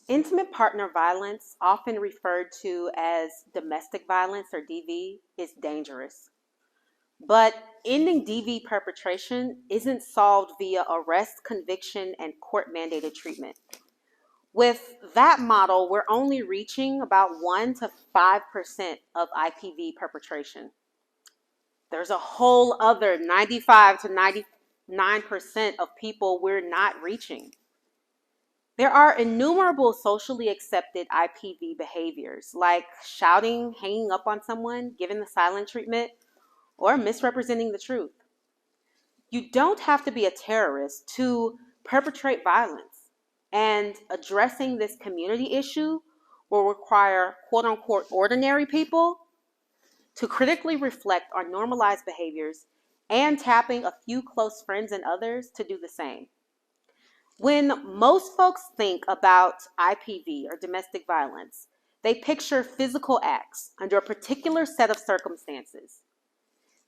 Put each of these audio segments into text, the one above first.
Intimate partner violence, often referred to as domestic violence or DV, is dangerous. But ending DV perpetration isn't solved via arrest, conviction, and court mandated treatment. With that model, we're only reaching about 1 to 5% of IPV perpetration. There's a whole other 95 to 99% of people we're not reaching. There are innumerable socially accepted IPV behaviors like shouting, hanging up on someone, giving the silent treatment, or misrepresenting the truth. You don't have to be a terrorist to perpetrate violence, and addressing this community issue will require quote unquote ordinary people to critically reflect on normalized behaviors and tapping a few close friends and others to do the same. When most folks think about IPV or domestic violence, they picture physical acts under a particular set of circumstances.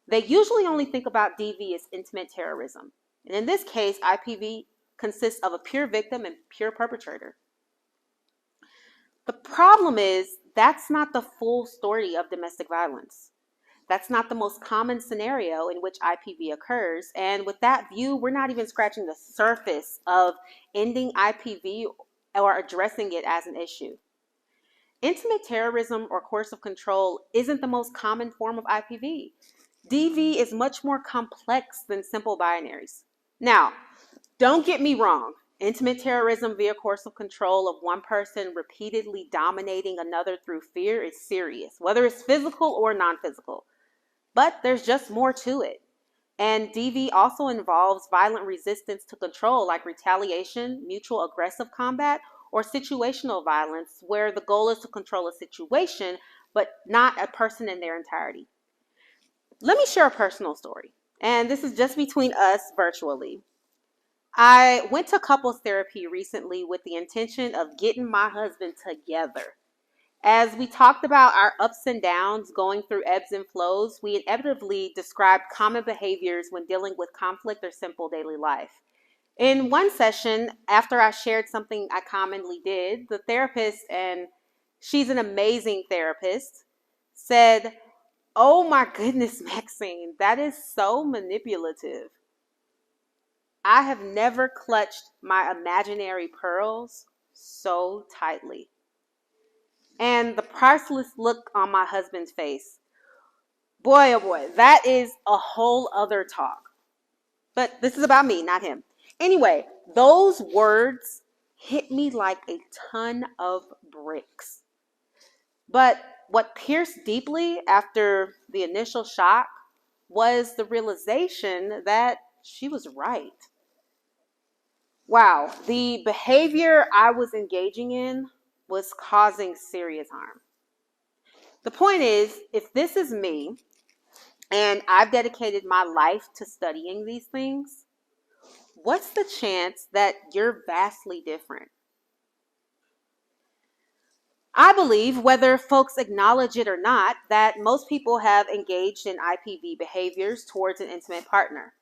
They usually only think about DV as intimate terrorism. And in this case, IPV consists of a pure victim and pure perpetrator. The problem is that's not the full story of domestic violence. That's not the most common scenario in which IPV occurs. And with that view, we're not even scratching the surface of ending IPV or addressing it as an issue. Intimate terrorism or coercive control isn't the most common form of IPV. DV is much more complex than simple binaries. Now, don't get me wrong. Intimate terrorism via coercive control of one person repeatedly dominating another through fear is serious, whether it's physical or non-physical. But there's just more to it. And DV also involves violent resistance to control, like retaliation, mutual aggressive combat, or situational violence, where the goal is to control a situation, but not a person in their entirety. Let me share a personal story, and this is just between us virtually. I went to couples therapy recently with the intention of getting my husband together. As we talked about our ups and downs, going through ebbs and flows, we inevitably described common behaviors when dealing with conflict or simple daily life. In one session, after I shared something I commonly did, the therapist, and she's an amazing therapist, said, "Oh my goodness, Maxine, that is so manipulative. I have never clutched my imaginary pearls so tightly." And the priceless look on my husband's face. Boy, oh boy, that is a whole other talk. But this is about me, not him. Anyway, those words hit me like a ton of bricks. But what pierced deeply after the initial shock was the realization that she was right. Wow, the behavior I was engaging in was causing serious harm. The point is, if this is me and I've dedicated my life to studying these things, what's the chance that you're vastly different? I believe, whether folks acknowledge it or not, that most people have engaged in IPV behaviors towards an intimate partner.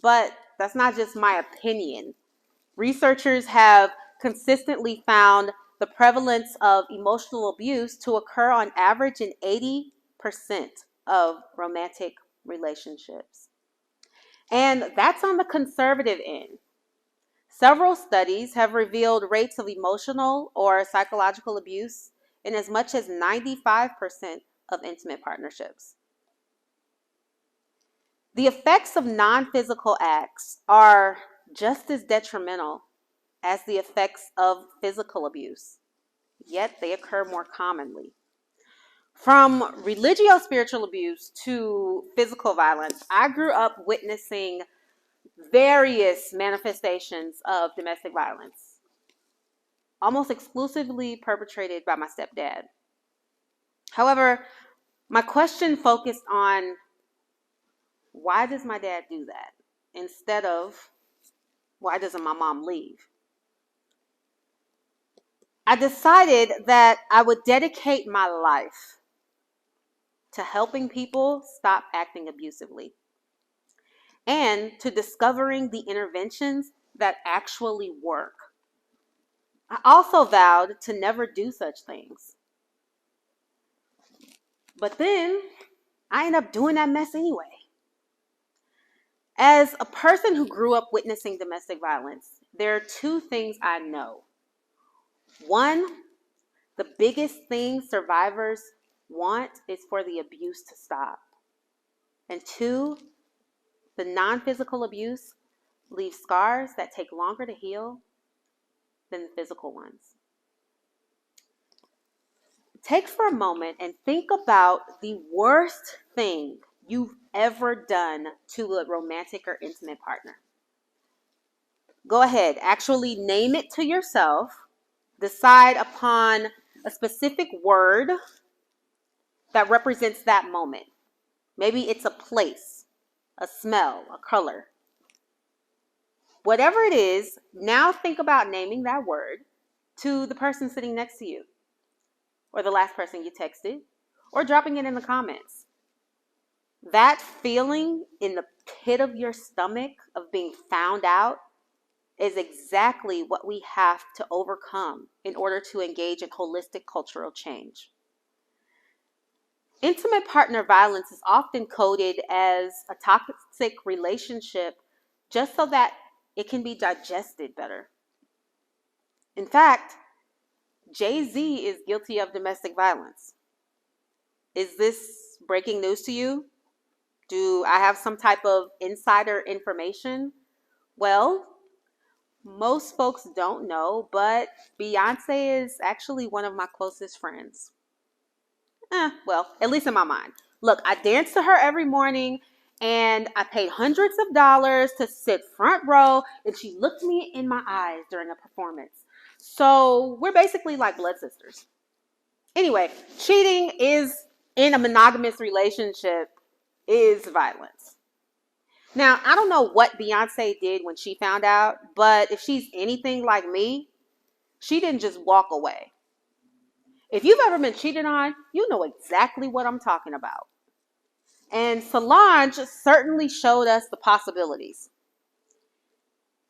But that's not just my opinion. Researchers have consistently found the prevalence of emotional abuse to occur on average in 80% of romantic relationships. And that's on the conservative end. Several studies have revealed rates of emotional or psychological abuse in as much as 95% of intimate partnerships. The effects of non-physical acts are just as detrimental as the effects of physical abuse, yet they occur more commonly. From religio-spiritual abuse to physical violence, I grew up witnessing various manifestations of domestic violence, almost exclusively perpetrated by my stepdad. However, my question focused on why does my dad do that instead of why doesn't my mom leave? I decided that I would dedicate my life to helping people stop acting abusively and to discovering the interventions that actually work. I also vowed to never do such things. But then I ended up doing that mess anyway. As a person who grew up witnessing domestic violence, there are two things I know. One, the biggest thing survivors want is for the abuse to stop. And two, the non-physical abuse leaves scars that take longer to heal than the physical ones. Take for a moment and think about the worst thing you've ever done to a romantic or intimate partner. Go ahead, actually name it to yourself. Decide upon a specific word that represents that moment. Maybe it's a place, a smell, a color. Whatever it is, now think about naming that word to the person sitting next to you, or the last person you texted, or dropping it in the comments. That feeling in the pit of your stomach of being found out is exactly what we have to overcome in order to engage in holistic cultural change. Intimate partner violence is often coded as a toxic relationship just so that it can be digested better. In fact, Jay-Z is guilty of domestic violence. Is this breaking news to you? Do I have some type of insider information? Well, most folks don't know, but Beyonce is actually one of my closest friends. Well, at least in my mind. Look, I dance to her every morning, and I paid hundreds of dollars to sit front row, and she looked me in my eyes during a performance. So we're basically like blood sisters. Anyway, cheating is in a monogamous relationship is violence. Now, I don't know what Beyonce did when she found out, but if she's anything like me, she didn't just walk away. If you've ever been cheated on, you know exactly what I'm talking about. And Solange certainly showed us the possibilities.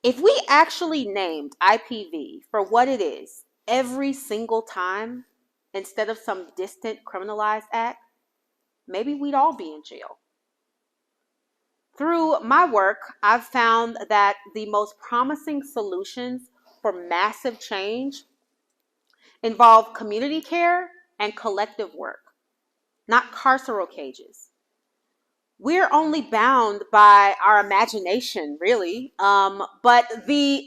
If we actually named IPV for what it is every single time, instead of some distant criminalized act, maybe we'd all be in jail. Through my work, I've found that the most promising solutions for massive change involve community care and collective work, not carceral cages. We're only bound by our imagination, really, but the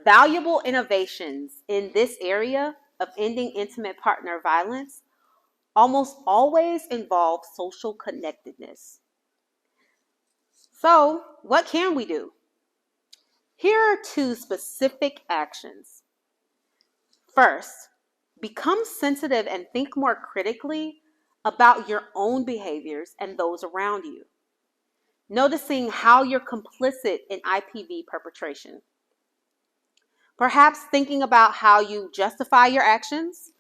valuable innovations in this area of ending intimate partner violence almost always involve social connectedness. So, what can we do? Here are two specific actions. First, become sensitive and think more critically about your own behaviors and those around you, noticing how you're complicit in IPV perpetration. Perhaps thinking about how you justify your actions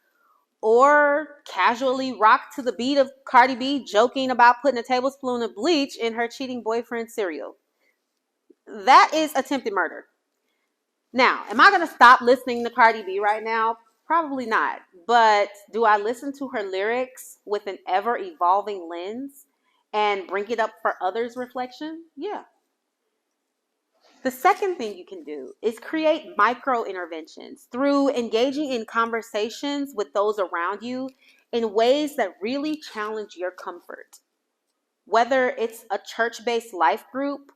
or casually rock to the beat of Cardi B joking about putting a tablespoon of bleach in her cheating boyfriend's cereal. That is attempted murder. Now, am I going to stop listening to Cardi B right now? Probably not. But do I listen to her lyrics with an ever-evolving lens and bring it up for others' reflection? Yeah. The second thing you can do is create micro interventions through engaging in conversations with those around you in ways that really challenge your comfort. Whether it's a church-based life group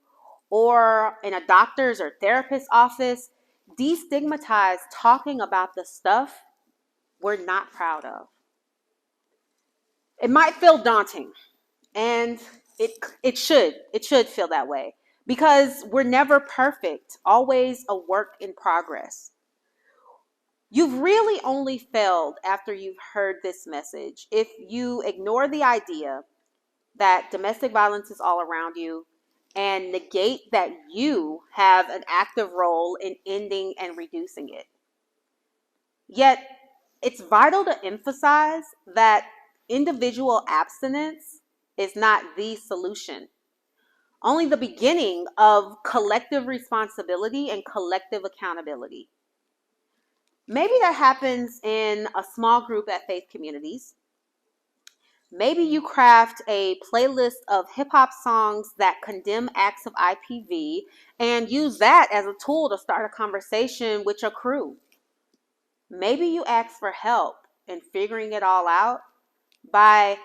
or in a doctor's or therapist's office, destigmatize talking about the stuff we're not proud of. It might feel daunting, and it should feel that way. Because we're never perfect, always a work in progress. You've really only failed after you've heard this message if you ignore the idea that domestic violence is all around you and negate that you have an active role in ending and reducing it. Yet, it's vital to emphasize that individual abstinence is not the solution. Only the beginning of collective responsibility and collective accountability. Maybe that happens in a small group at faith communities. Maybe you craft a playlist of hip hop songs that condemn acts of IPV and use that as a tool to start a conversation with your crew. Maybe you ask for help in figuring it all out by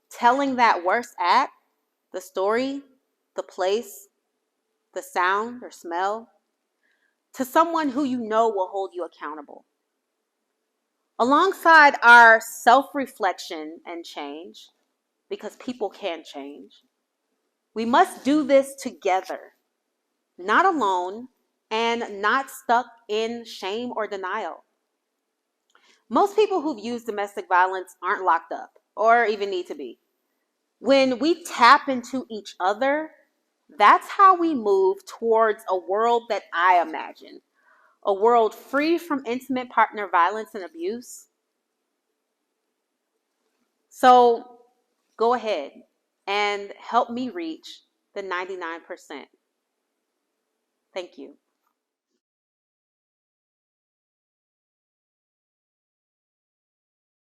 telling that worst act, the story, the place, the sound or smell, to someone who you know will hold you accountable. Alongside our self-reflection and change, because people can change, we must do this together, not alone and not stuck in shame or denial. Most people who've used domestic violence aren't locked up or even need to be. When we tap into each other, that's how we move towards a world that I imagine. A world free from intimate partner violence and abuse. So go ahead and help me reach the 99%. Thank you.